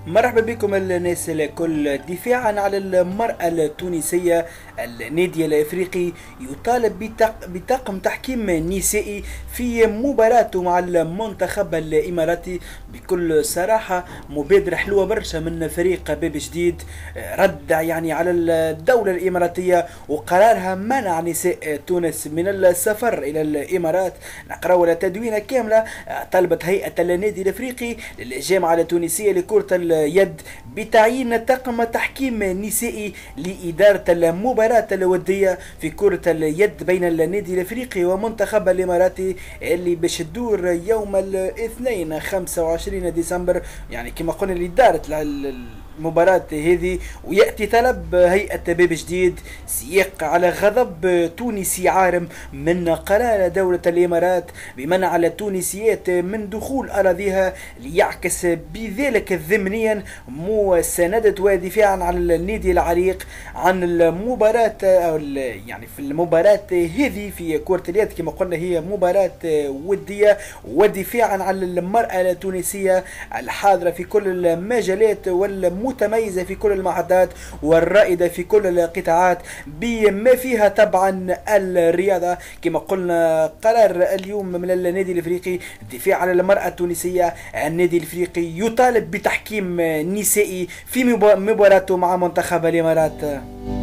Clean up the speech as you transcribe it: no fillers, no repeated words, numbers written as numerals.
مرحبا بكم الناس الكل. دفاعا على المرأة التونسية، النادي الافريقي يطالب بطاقم تحكيم نسائي في مباراته مع المنتخب الاماراتي. بكل صراحة مبادرة حلوة برشا من فريق باب جديد، رد يعني على الدولة الاماراتية وقرارها منع نساء تونس من السفر الى الامارات. نقراو تدوينة كاملة. طلبت هيئة النادي الافريقي للجامعة التونسية لكرة اليد بتعيين طاقم تحكيم نسائي لإدارة المباراة الودية في كرة اليد بين النادي الافريقي ومنتخب الاماراتي اللي باش تدور يوم الاثنين 25 ديسمبر، يعني كما قلنا لإدارة المباراة هذه. ويأتي طلب هيئة باب جديد سياق على غضب تونسي عارم من قرار دولة الإمارات بمنع التونسيات من دخول أراضيها، ليعكس بذلك ضمنيا مساندة ودفاعا عن النادي العريق عن المباراة، يعني في المباراة هذه في كرة اليد كما قلنا هي مباراة ودية، ودفاعا عن المرأة التونسية الحاضرة في كل المجالات والمتميزة في كل المعدات والرائدة في كل القطاعات بما فيها طبعا الرياضة. كما قلنا قرار اليوم من النادي الافريقي الدفاع عن المرأة التونسية. النادي الافريقي يطالب بتحكيم نسائي في مباراته مع منتخب الامارات.